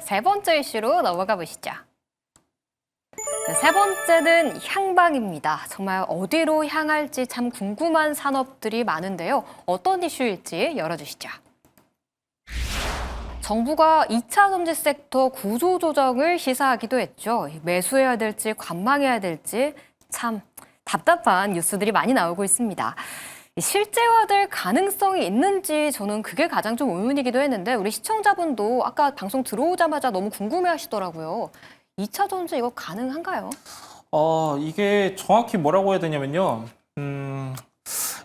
세 번째 이슈로 넘어가 보시죠. 세 번째는 향방입니다. 정말 어디로 향할지 참 궁금한 산업들이 많은데요. 어떤 이슈일지 열어주시죠. 정부가 2차 전지 섹터 구조조정을 시사하기도 했죠. 매수해야 될지 관망해야 될지 참 답답한 뉴스들이 많이 나오고 있습니다. 실제화될 가능성이 있는지 저는 그게 가장 좀 의문이기도 했는데 우리 시청자분도 아까 방송 들어오자마자 너무 궁금해하시더라고요. 2차 전지 이거 가능한가요? 이게 정확히 뭐라고 해야 되냐면요.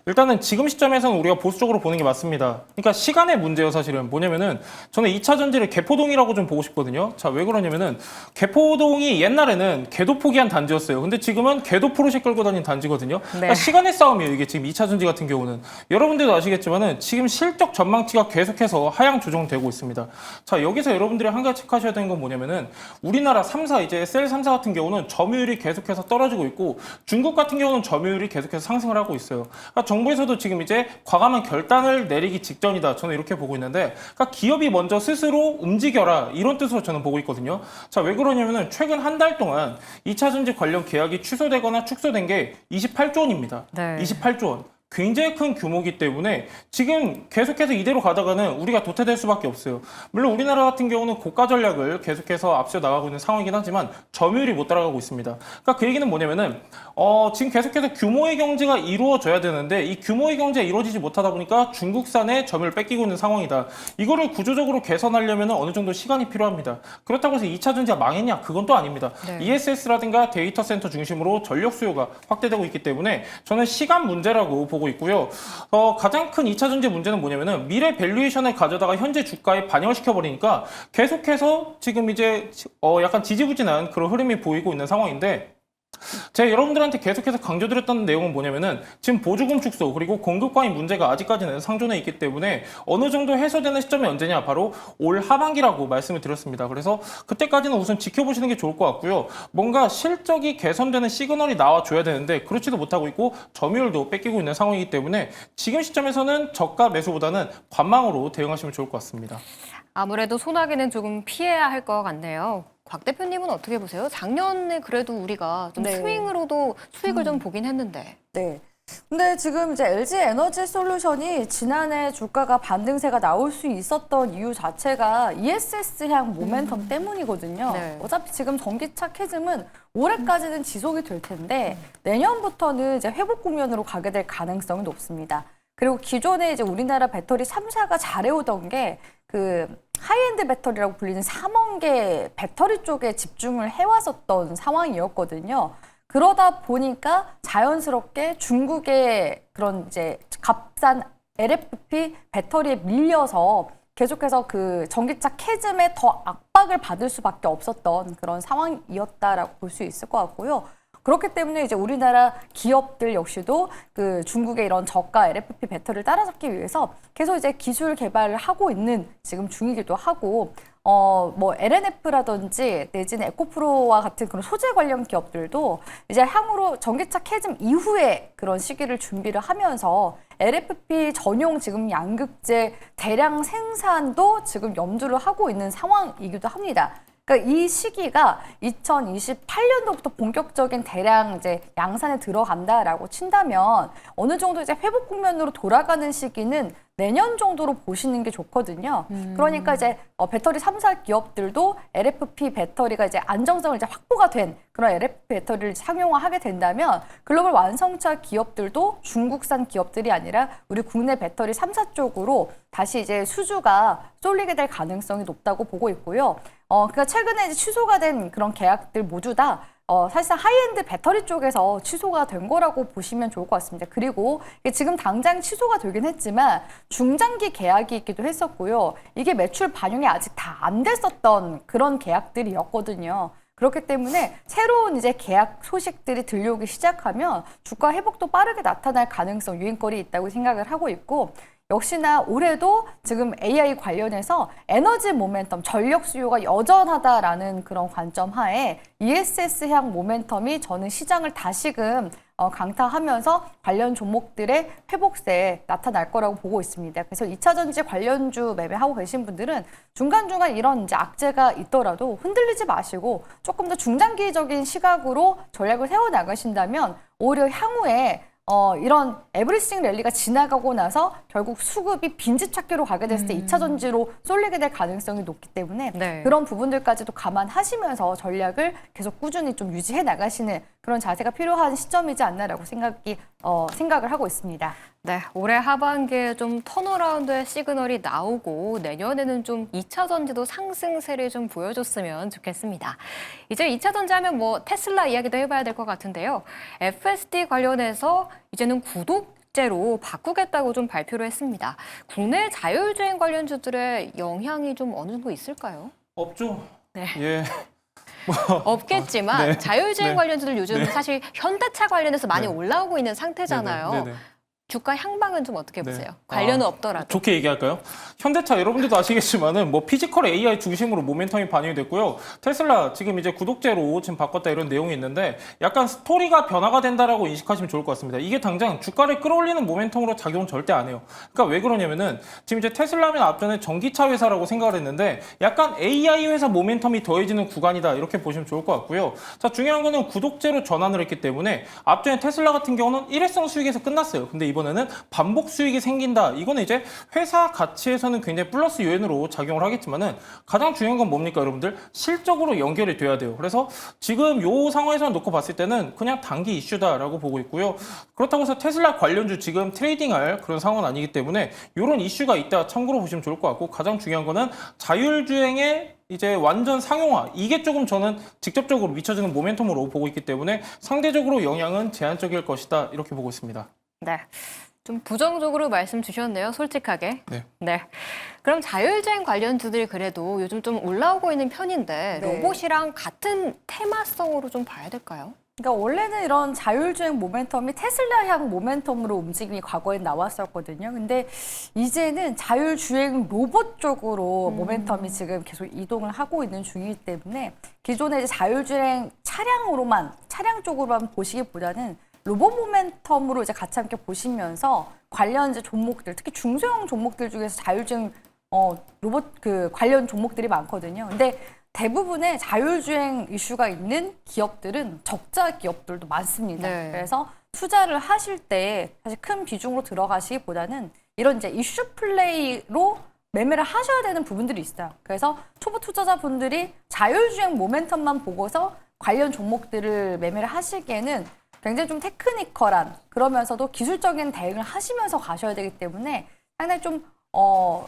일단은 지금 시점에서는 우리가 보수적으로 보는 게 맞습니다. 그러니까 시간의 문제예요, 사실은. 뭐냐면은 저는 2차 전지를 개포동이라고 좀 보고 싶거든요. 자, 왜 그러냐면은 개포동이 옛날에는 개도 포기한 단지였어요. 근데 지금은 개도 포르쉐 끌고 다니는 단지거든요. 그러니까 시간의 싸움이에요, 이게 지금 2차 전지 같은 경우는. 여러분들도 아시겠지만은 지금 실적 전망치가 계속해서 하향 조정되고 있습니다. 자, 여기서 여러분들이 한 가지 체크하셔야 되는 건 뭐냐면은 우리나라 3사, 이제 셀 3사 같은 경우는 점유율이 계속해서 떨어지고 있고 중국 같은 경우는 점유율이 계속해서 상승을 하고 있어요. 그러니까 정부에서도 지금 이제 과감한 결단을 내리기 직전이다. 저는 이렇게 보고 있는데, 그러니까 기업이 먼저 스스로 움직여라. 이런 뜻으로 저는 보고 있거든요. 자, 왜 그러냐면은 최근 한 달 동안 2차 전지 관련 계약이 취소되거나 축소된 게 28조 원입니다. 네. 28조 원. 굉장히 큰 규모이기 때문에 지금 계속해서 이대로 가다가는 우리가 도태될 수밖에 없어요. 물론 우리나라 같은 경우는 고가 전략을 계속해서 앞서 나가고 있는 상황이긴 하지만 점유율이 못 따라가고 있습니다. 그러니까 그 얘기는 뭐냐면은 지금 계속해서 규모의 경제가 이루어져야 되는데 이 규모의 경제가 이루어지지 못하다 보니까 중국산의 점유율을 뺏기고 있는 상황이다. 이거를 구조적으로 개선하려면 어느 정도 시간이 필요합니다. 그렇다고 해서 2차 전지가 망했냐? 그건 또 아닙니다. 네. ESS라든가 데이터 센터 중심으로 전력 수요가 확대되고 있기 때문에 저는 시간 문제라고 보고 있고요. 가장 큰 2차 전지 문제는 뭐냐면은 미래 밸류에이션을 가져다가 현재 주가에 반영을 시켜버리니까 계속해서 지금 이제 약간 지지부진한 그런 흐름이 보이고 있는 상황인데, 제가 여러분들한테 계속해서 강조드렸던 내용은 뭐냐면은 지금 보조금 축소 그리고 공급 과잉 문제가 아직까지는 상존해 있기 때문에 어느 정도 해소되는 시점이 언제냐, 바로 올 하반기라고 말씀을 드렸습니다. 그래서 그때까지는 우선 지켜보시는 게 좋을 것 같고요. 뭔가 실적이 개선되는 시그널이 나와줘야 되는데 그렇지도 못하고 있고 점유율도 뺏기고 있는 상황이기 때문에 지금 시점에서는 저가 매수보다는 관망으로 대응하시면 좋을 것 같습니다. 아무래도 소나기는 조금 피해야 할 것 같네요. 곽 대표님은 어떻게 보세요? 작년에 그래도 우리가 좀 스윙으로도 수익을 좀 보긴 했는데. 네. 근데 지금 이제 LG 에너지 솔루션이 지난해 주가가 반등세가 나올 수 있었던 이유 자체가 ESS향 모멘텀 때문이거든요. 네. 어차피 지금 전기차 캐즘은 올해까지는 지속이 될 텐데 내년부터는 이제 회복 국면으로 가게 될 가능성이 높습니다. 그리고 기존에 이제 우리나라 배터리 3사가 잘해오던 게 그 하이엔드 배터리라고 불리는 3원계 배터리 쪽에 집중을 해왔었던 상황이었거든요. 그러다 보니까 자연스럽게 중국의 그런 이제 값싼 LFP 배터리에 밀려서 계속해서 그 전기차 캐즘에 더 압박을 받을 수밖에 없었던 그런 상황이었다라고 볼 수 있을 것 같고요. 그렇기 때문에 이제 우리나라 기업들 역시도 그 중국의 이런 저가 LFP 배터리를 따라잡기 위해서 계속 이제 기술 개발을 하고 있는 지금 중이기도 하고, 뭐 LNF라든지 내지는 에코프로와 같은 그런 소재 관련 기업들도 이제 향후로 전기차 캐즘 이후에 그런 시기를 준비를 하면서 LFP 전용 지금 양극재 대량 생산도 지금 염두를 하고 있는 상황이기도 합니다. 그러니까 이 시기가 2028년도부터 본격적인 대량 이제 양산에 들어간다라고 친다면 어느 정도 이제 회복 국면으로 돌아가는 시기는 내년 정도로 보시는 게 좋거든요. 그러니까 이제 배터리 3사 기업들도 LFP 배터리가 이제 안정성을 이제 확보가 된 그런 LFP 배터리를 상용화하게 된다면 글로벌 완성차 기업들도 중국산 기업들이 아니라 우리 국내 배터리 3사 쪽으로 다시 이제 수주가 쏠리게 될 가능성이 높다고 보고 있고요. 그러니까 최근에 이제 취소가 된 그런 계약들 모두 다 사실상 하이엔드 배터리 쪽에서 취소가 된 거라고 보시면 좋을 것 같습니다. 그리고 이게 지금 당장 취소가 되긴 했지만 중장기 계약이 있기도 했었고요. 이게 매출 반영이 아직 다 안 됐었던 그런 계약들이었거든요. 그렇기 때문에 새로운 이제 계약 소식들이 들려오기 시작하면 주가 회복도 빠르게 나타날 가능성, 유행거리 있다고 생각을 하고 있고, 역시나 올해도 지금 AI 관련해서 에너지 모멘텀, 전력 수요가 여전하다라는 그런 관점 하에 ESS향 모멘텀이 저는 시장을 다시금 강타하면서 관련 종목들의 회복세에 나타날 거라고 보고 있습니다. 그래서 2차 전지 관련주 매매하고 계신 분들은 중간중간 이런 이제 악재가 있더라도 흔들리지 마시고 조금 더 중장기적인 시각으로 전략을 세워 나가신다면 오히려 향후에 이런 에브리싱 랠리가 지나가고 나서 결국 수급이 빈집찾기로 가게 됐을 때 2차 전지로 쏠리게 될 가능성이 높기 때문에 네. 그런 부분들까지도 감안하시면서 전략을 계속 꾸준히 좀 유지해 나가시는 그런 자세가 필요한 시점이지 않나라고 생각을 하고 있습니다. 네, 올해 하반기에 좀 턴어라운드의 시그널이 나오고 내년에는 좀 2차 전지도 상승세를 좀 보여줬으면 좋겠습니다. 이제 2차 전지 하면 뭐 테슬라 이야기도 해봐야 될 것 같은데요. FSD 관련해서 이제는 구독제로 바꾸겠다고 좀 발표를 했습니다. 국내 자율주행 관련주들의 영향이 좀 어느 정도 있을까요? 없죠. 네. 예. 없겠지만 네. 자율주행 네. 관련주들 요즘 네. 사실 현대차 관련해서 많이 네. 올라오고 있는 상태잖아요. 네네. 주가 향방은 좀 어떻게 네. 보세요? 관련은 없더라도. 좋게 얘기할까요? 현대차 여러분들도 아시겠지만은 뭐 피지컬 AI 중심으로 모멘텀이 반영이 됐고요. 테슬라 지금 이제 구독제로 지금 바꿨다 이런 내용이 있는데 약간 스토리가 변화가 된다라고 인식하시면 좋을 것 같습니다. 이게 당장 주가를 끌어올리는 모멘텀으로 작용 절대 안 해요. 그러니까 왜 그러냐면은 지금 이제 테슬라면 앞전에 전기차 회사라고 생각을 했는데 약간 AI 회사 모멘텀이 더해지는 구간이다 이렇게 보시면 좋을 것 같고요. 자, 중요한 거는 구독제로 전환을 했기 때문에 앞전에 테슬라 같은 경우는 일회성 수익에서 끝났어요. 근데 이번에는 반복 수익이 생긴다. 이거는 이제 회사 가치에서는 굉장히 플러스 요인으로 작용을 하겠지만은 가장 중요한 건 뭡니까, 여러분들? 실적으로 연결이 돼야 돼요. 그래서 지금 요 상황에서 놓고 봤을 때는 그냥 단기 이슈다라고 보고 있고요. 그렇다고 해서 테슬라 관련주 지금 트레이딩할 그런 상황은 아니기 때문에 이런 이슈가 있다 참고로 보시면 좋을 것 같고 가장 중요한 거는 자율주행의 이제 완전 상용화 이게 조금 저는 직접적으로 미쳐지는 모멘텀으로 보고 있기 때문에 상대적으로 영향은 제한적일 것이다 이렇게 보고 있습니다. 네. 좀 부정적으로 말씀 주셨네요, 솔직하게. 네. 네. 그럼 자율주행 관련주들이 그래도 요즘 좀 올라오고 있는 편인데 네. 로봇이랑 같은 테마성으로 좀 봐야 될까요? 그러니까 원래는 이런 자율주행 모멘텀이 테슬라향 모멘텀으로 움직임이 과거에 나왔었거든요. 근데 이제는 자율주행 로봇 쪽으로 모멘텀이 지금 계속 이동을 하고 있는 중이기 때문에 기존의 이제 자율주행 차량 쪽으로만 보시기보다는 로봇 모멘텀으로 이제 같이 함께 보시면서 관련 이제 종목들, 특히 중소형 종목들 중에서 자율주행 로봇 그 관련 종목들이 많거든요. 근데 대부분의 자율주행 이슈가 있는 기업들은 적자 기업들도 많습니다. 네. 그래서 투자를 하실 때 사실 큰 비중으로 들어가시기보다는 이런 이제 이슈 플레이로 매매를 하셔야 되는 부분들이 있어요. 그래서 초보 투자자분들이 자율주행 모멘텀만 보고서 관련 종목들을 매매를 하시기에는 굉장히 좀 테크니컬한 그러면서도 기술적인 대응을 하시면서 가셔야 되기 때문에 상당히 좀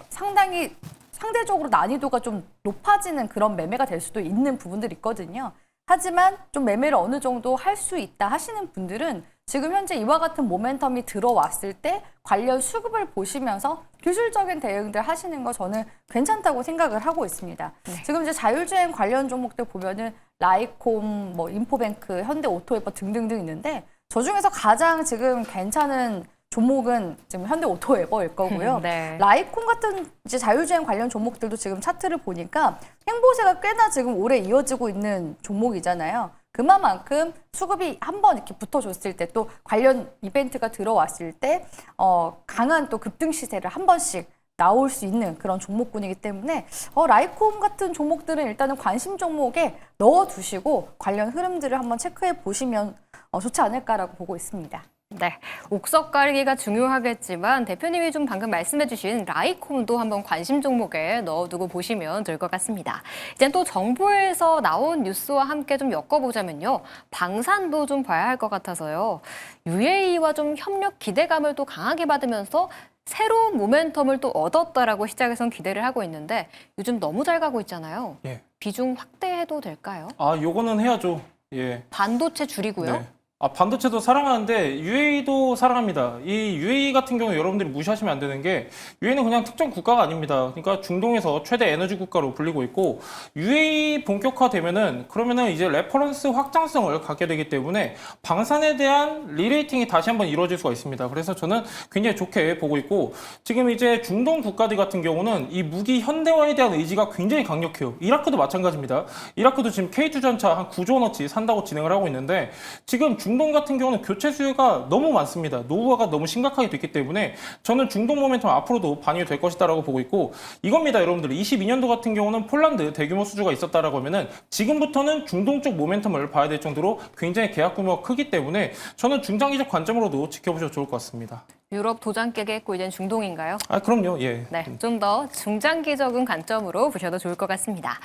상당히 상대적으로 난이도가 좀 높아지는 그런 매매가 될 수도 있는 부분들이 있거든요. 하지만 좀 매매를 어느 정도 할 수 있다 하시는 분들은 지금 현재 이와 같은 모멘텀이 들어왔을 때 관련 수급을 보시면서 기술적인 대응들 하시는 거 저는 괜찮다고 생각을 하고 있습니다. 네. 지금 이제 자율주행 관련 종목들 보면은 라이콤, 뭐 인포뱅크, 현대오토웨버 등등등 있는데 저 중에서 가장 지금 괜찮은 종목은 지금 현대오토웨버일 거고요. 네. 라이콤 같은 이제 자율주행 관련 종목들도 지금 차트를 보니까 행보세가 꽤나 지금 오래 이어지고 있는 종목이잖아요. 그만큼 수급이 한번 이렇게 붙어줬을 때 또 관련 이벤트가 들어왔을 때 강한 또 급등 시세를 한 번씩 나올 수 있는 그런 종목군이기 때문에 라이콤 같은 종목들은 일단은 관심 종목에 넣어두시고 관련 흐름들을 한번 체크해 보시면 좋지 않을까라고 보고 있습니다. 네, 옥석 가리기가 중요하겠지만 대표님이 좀 방금 말씀해주신 라이콤도 한번 관심 종목에 넣어두고 보시면 될 것 같습니다. 이제 또 정부에서 나온 뉴스와 함께 좀 엮어보자면요. 방산도 좀 봐야 할 것 같아서요. UAE와 좀 협력 기대감을 또 강하게 받으면서 새로운 모멘텀을 또 얻었다라고 시장에선 기대를 하고 있는데 요즘 너무 잘 가고 있잖아요. 예. 비중 확대해도 될까요? 아, 요거는 해야죠. 예. 반도체 줄이고요. 네. 반도체도 사랑하는데 UAE도 사랑합니다. 이 UAE 같은 경우 여러분들이 무시하시면 안 되는 게 UAE는 그냥 특정 국가가 아닙니다. 그러니까 중동에서 최대 에너지 국가로 불리고 있고 UAE 본격화되면은 그러면은 이제 레퍼런스 확장성을 갖게 되기 때문에 방산에 대한 리레이팅이 다시 한번 이루어질 수가 있습니다. 그래서 저는 굉장히 좋게 보고 있고 지금 이제 중동 국가들 같은 경우는 이 무기 현대화에 대한 의지가 굉장히 강력해요. 이라크도 마찬가지입니다. 이라크도 지금 K2 전차 한 9조 원어치 산다고 진행을 하고 있는데 지금 중동 같은 경우는 교체 수요가 너무 많습니다. 노후화가 너무 심각하게 됐기 때문에 저는 중동 모멘텀 앞으로도 반영이 될 것이다라고 보고 있고 이겁니다, 여러분들. 22년도 같은 경우는 폴란드 대규모 수주가 있었다라고 하면은 지금부터는 중동 쪽 모멘텀을 봐야 될 정도로 굉장히 계약 규모가 크기 때문에 저는 중장기적 관점으로도 지켜보셔도 좋을 것 같습니다. 유럽 도장깨게 했고 이젠 중동인가요? 그럼요. 예. 네, 좀 더 중장기적인 관점으로 보셔도 좋을 것 같습니다.